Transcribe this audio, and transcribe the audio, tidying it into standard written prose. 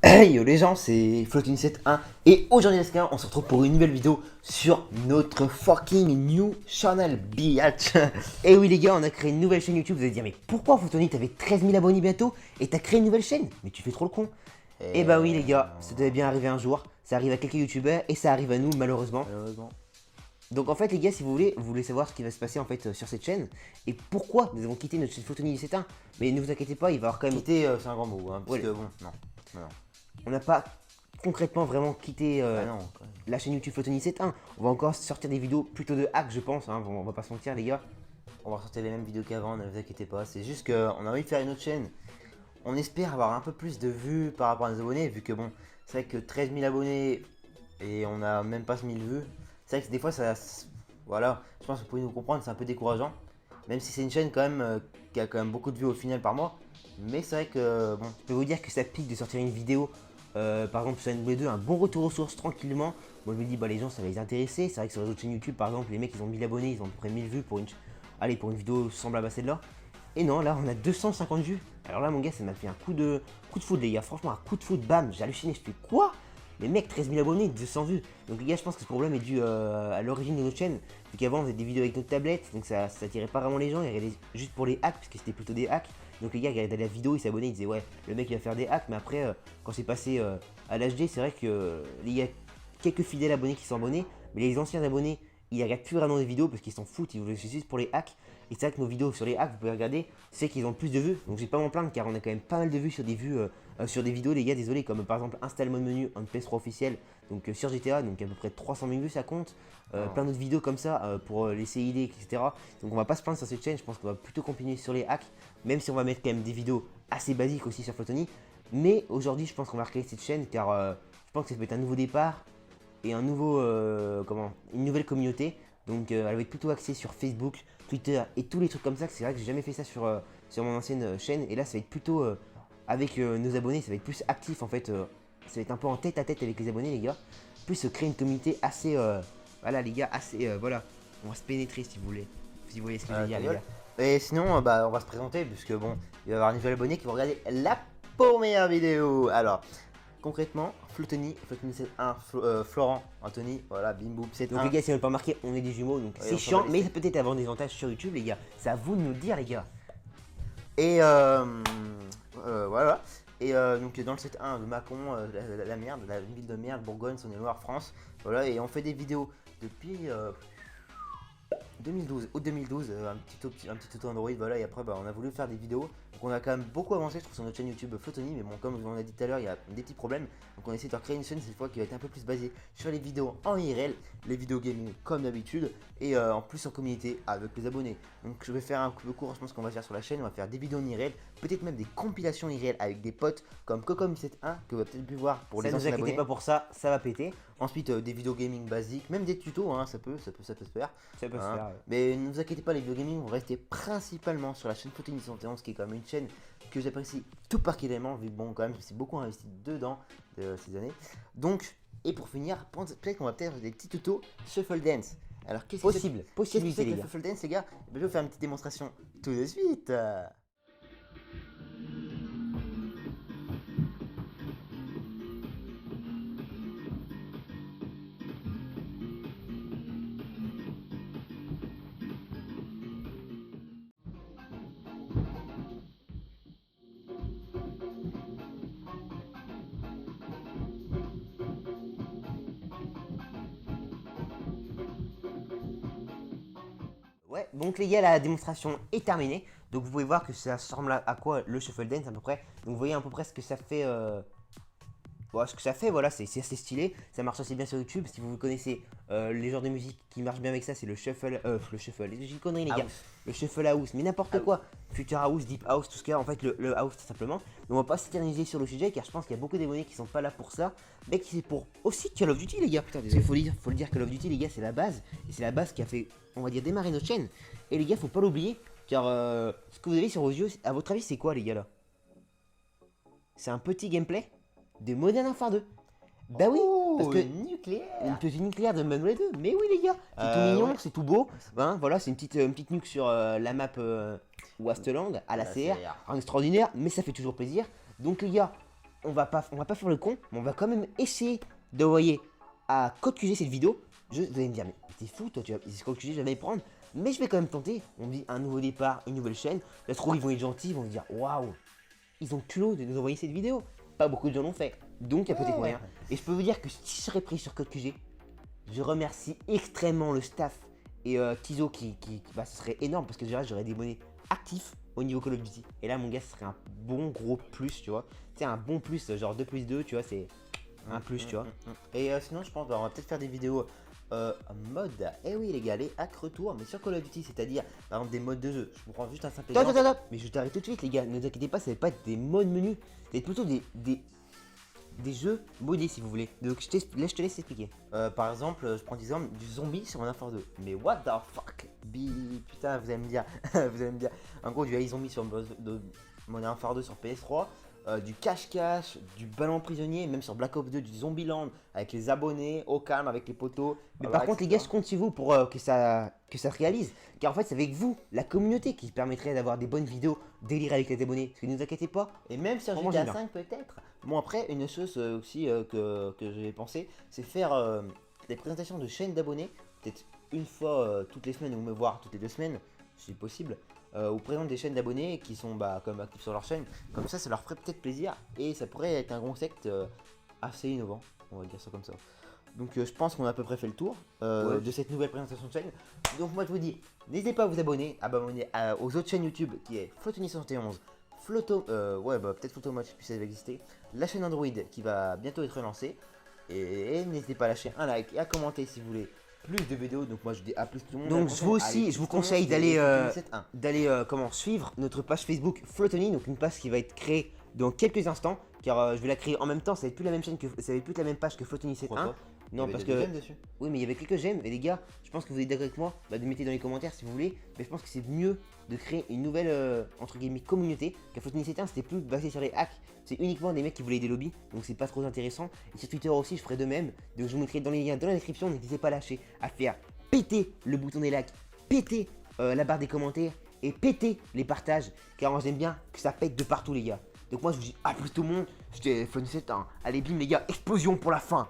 Hey yo les gens, c'est Floating71 et aujourd'hui les gars, on se retrouve pour une nouvelle vidéo sur notre fucking new channel biatch. Et oui les gars, on a créé une nouvelle chaîne YouTube. Vous allez dire mais pourquoi Floating, t'avais 13 000 abonnés bientôt et t'as créé une nouvelle chaîne? Mais tu fais trop le con. Et bah oui les gars, ça devait bien arriver un jour. Ça arrive à quelques youtubeurs et ça arrive à nous malheureusement. Donc en fait les gars, si vous voulez savoir ce qui va se passer en fait sur cette chaîne et pourquoi nous avons quitté notre chaîne Floating71, mais ne vous inquiétez pas, il va y avoir quand même... Quitter, c'est un grand mot, hein, parce Ouais. que bon, non. On n'a pas concrètement vraiment quitté Ah non, la chaîne YouTube Floating71. On va encore sortir des vidéos plutôt de hack, je pense. Hein. On va pas se mentir, les gars. on va ressortir les mêmes vidéos qu'avant, ne vous inquiétez pas. C'est juste qu'on a envie de faire une autre chaîne. On espère avoir un peu plus de vues par rapport à nos abonnés, vu que bon, c'est vrai que 13 000 abonnés et on a même pas 1000 vues. C'est vrai que des fois, ça. Voilà, je pense que vous pouvez nous comprendre, c'est un peu décourageant. Même si c'est une chaîne quand même qui a quand même beaucoup de vues au final par mois. Mais c'est vrai que bon, Je peux vous dire que ça pique de sortir une vidéo, par exemple sur NW2, un bon retour aux sources tranquillement. Moi je me dis, bah les gens ça va les intéresser. C'est vrai que sur les autres chaînes YouTube, par exemple, les mecs ils ont 1000 abonnés, ils ont à peu près 1000 vues pour allez, pour une vidéo semblable à celle-là. Et non, là on a 250 vues. Alors là mon gars, ça m'a fait un coup de foudre les gars. Franchement, un coup de foudre, bam, j'ai halluciné. Je fais quoi? Les mecs, 13 000 abonnés, 200 vues. Donc les gars, je pense que ce problème est dû à l'origine de notre chaîne. Vu qu'avant on faisait des vidéos avec notre tablette, donc ça tirait pas vraiment les gens. Ils regardaient juste pour les hacks, parce que c'était plutôt des hacks. Donc les gars, ils regardaient la vidéo, ils s'abonnaient, ils disaient ouais, le mec il va faire des hacks. Mais après, quand c'est passé à l'HD, c'est vrai que il y a quelques fidèles abonnés qui sont abonnés. Mais les anciens abonnés, ils regardent plus vraiment les vidéos parce qu'ils s'en foutent, ils veulent juste pour les hacks. Et c'est vrai que nos vidéos sur les hacks, vous pouvez regarder, c'est qu'ils ont plus de vues. Donc j'ai pas à m'en plaindre car on a quand même pas mal de vues sur des sur des vidéos, les gars, désolé, comme par exemple install mode menu en PS3 officiel, donc sur GTA, donc à peu près 300 000 vues ça compte. Plein d'autres vidéos comme ça pour les CID, etc. Donc on va pas se plaindre sur cette chaîne, je pense qu'on va plutôt continuer sur les hacks, même si on va mettre quand même des vidéos assez basiques aussi sur Flotony. Mais aujourd'hui, je pense qu'on va recréer cette chaîne car je pense que ça peut être un nouveau départ et un nouveau, une nouvelle communauté. Donc elle va être plutôt axée sur Facebook, Twitter et tous les trucs comme ça. C'est vrai que j'ai jamais fait ça sur mon ancienne chaîne. Et là, ça va être plutôt avec nos abonnés, ça va être plus actif en fait. Ça va être un peu en tête à tête avec les abonnés, les gars. Plus créer une communauté assez, voilà les gars, assez, voilà. On va se pénétrer si vous voulez. Si vous voyez ce que je veux dire, les gars. Et sinon, bah, on va se présenter, puisque bon, il va y avoir un nouvel abonné qui va regarder la première vidéo. Alors, concrètement, Flotony, c'est un Florent, Anthony, voilà, bim boum, c'est Donc un. les gars, si vous n'avez pas remarqué, on est des jumeaux, donc Ouais, c'est on s'en chiant, bat les mais ça steaks. peut être avoir des avantages sur YouTube, les gars. C'est à vous de nous le dire, les gars. Et voilà. Et donc dans le set 1 de Mâcon, la merde, la ville de merde, Bourgogne, Saône-et-Loire, France. Voilà, et on fait des vidéos depuis 2012, août 2012, un petit auto Android, voilà, et après bah, on a voulu faire des vidéos. Donc on a quand même beaucoup avancé, je trouve, sur notre chaîne YouTube Flotony, mais bon, comme on a dit tout à l'heure, il y a des petits problèmes. Donc on essaie de recréer une chaîne cette fois qui va être un peu plus basée sur les vidéos en IRL, les vidéos gaming comme d'habitude, et en plus en communauté avec les abonnés. Donc je vais faire un peu court, je pense qu'on va faire sur la chaîne, on va faire des vidéos en IRL, peut-être même des compilations IRL avec des potes comme Cocom71 que vous avez peut-être pu voir pour Ça, les ne vous anciens inquiétez abonnés. pas pour ça, ça va péter. Ensuite des vidéos gaming basiques, même des tutos, hein, ça peut se faire. Ça peut se Hein. faire. Mais ne vous inquiétez pas, les vidéos gaming vont rester principalement sur la chaîne Flotony 71, qui est quand même une chaîne que j'apprécie tout particulièrement, vu que bon, quand même, je me suis beaucoup investi dedans ces années. Donc, et pour finir, peut-être qu'on va peut-être faire des petits tutos Shuffle Dance. Alors, qu'est-ce que c'est Possible, qu'est-ce que possibilité, c'est que les le gars. Shuffle Dance, les gars? Je vais vous faire une petite démonstration tout de suite. Ouais, donc les gars, la démonstration est terminée. Donc vous pouvez voir que ça ressemble à quoi le shuffle dance à peu près. Donc vous voyez à peu près ce que ça fait. Voilà, ce que ça fait, voilà, c'est assez stylé. Ça marche assez bien sur YouTube. Si vous connaissez les genres de musique qui marchent bien avec ça, c'est le shuffle. J'ai une connerie, les gars. House. Le shuffle house, mais n'importe quoi. Future house, deep house, tout ce qu'il y a. En fait, le house, tout simplement. Mais on va pas s'éterniser sur le sujet car je pense qu'il y a beaucoup d'abonnés qui sont pas là pour ça. Mais qui c'est pour aussi Call of Duty, les gars. Putain, parce qu'il faut le dire, Call of Duty, les gars, c'est la base. Et c'est la base qui a fait, on va dire, démarrer notre chaîne. Et les gars, faut pas l'oublier. Car ce que vous avez sur vos yeux, à votre avis, c'est quoi, les gars, là? C'est un petit gameplay de Modern Warfare 2. Bah oui, parce que une nucléaire. petite nucléaire de Modern Warfare 2. Mais oui, les gars, c'est tout mignon, Ouais. c'est tout beau. Hein, voilà, c'est une petite nuque sur la map Wasteland à la CR. Rien d'extraordinaire, mais ça fait toujours plaisir. Donc, les gars, on va pas faire le con, mais on va quand même essayer d'envoyer à Code QG cette vidéo. Vous allez me dire, mais t'es fou, toi, c'est Code QG, j'allais prendre. Mais je vais quand même tenter. On me dit un nouveau départ, une nouvelle chaîne. Là, trop, ils vont être gentils, ils vont me dire, waouh, ils ont le culot de nous envoyer cette vidéo. Pas beaucoup de gens l'ont fait. Donc, il y a peut-être moyen. Et je peux vous dire que si je serais pris sur Code QG, je remercie extrêmement le staff et Kizo bah, ce serait énorme parce que déjà j'aurais des abonnés actifs au niveau Call of Duty. Et là mon gars ce serait un bon gros plus, tu vois. C'est un bon plus, genre 2 plus 2, tu vois, c'est un plus, tu vois. Et sinon je pense bah, on va peut-être faire des vidéos en mode, eh oui les gars, les hacks retour, mais sur Call of Duty, c'est-à-dire par exemple des modes de jeu. Je vous prends juste un simple exemple. Attends, mais je t'arrête tout de suite les gars, ne vous inquiétez pas, ça va pas être des modes menus, ça va être plutôt des jeux modés si vous voulez. Donc je te laisse expliquer. Par exemple, je prends l'exemple du zombie sur Modern Warfare 2. Mais what the fuck? Putain, vous allez me dire. Vous allez me dire. En gros, du zombie sur Modern Warfare 2 sur PS3. Du cache-cache, du ballon prisonnier, même sur Black Ops 2, du Zombieland, avec les abonnés, au calme, avec les poteaux. Mais par contre, les gars, je compte sur vous pour que ça se réalise. Car en fait, c'est avec vous, la communauté, qui permettrait d'avoir des bonnes vidéos délire avec les abonnés. Parce que ne vous inquiétez pas. Et même sur GTA 5 peut-être. Bon, après, une chose aussi que j'ai pensé, c'est faire des présentations de chaînes d'abonnés. Peut-être une fois toutes les semaines ou me voir toutes les 2 semaines, si c'est possible. Ou présente des chaînes d'abonnés qui sont comme actifs sur leur chaîne. Comme ça leur ferait peut-être plaisir. Et ça pourrait être un concept assez innovant. On va dire ça comme ça. Donc je pense qu'on a à peu près fait le tour de cette nouvelle présentation de chaîne. Donc moi je vous dis, n'hésitez pas à vous abonner aux autres chaînes YouTube qui est Flotony71, peut-être Flotomod puisse exister, la chaîne Android qui va bientôt être lancée. Et n'hésitez pas à lâcher un like et à commenter si vous voulez plus de vidéos. Donc moi je dis à plus tout le monde. Donc je vous conseille d'aller suivre notre page Facebook Flotony, donc une page qui va être créée dans quelques instants, car je vais la créer en même temps. Ça va être plus la même chaîne ça va être plus la même page que Flotony 7.1. Non, parce que oui, mais il y avait quelques j'aime. Et les gars, je pense que vous êtes d'accord avec moi. Bah, de mettez dans les commentaires si vous voulez. Mais je pense que c'est mieux de créer une nouvelle entre guillemets communauté. Car Flotony 7.1 c'était plus basé sur les hacks. C'est uniquement des mecs qui voulaient des lobbies. Donc c'est pas trop intéressant. Et sur Twitter aussi, je ferai de même. Donc je vous mettrai dans les liens dans la description. N'hésitez pas à lâcher, à faire péter le bouton des likes, péter la barre des commentaires et péter les partages. Car moi j'aime bien que ça pète de partout, les gars. Donc moi je vous dis à plus tout le monde. C'était Flotony 7.1. Allez, bim les gars, explosion pour la fin.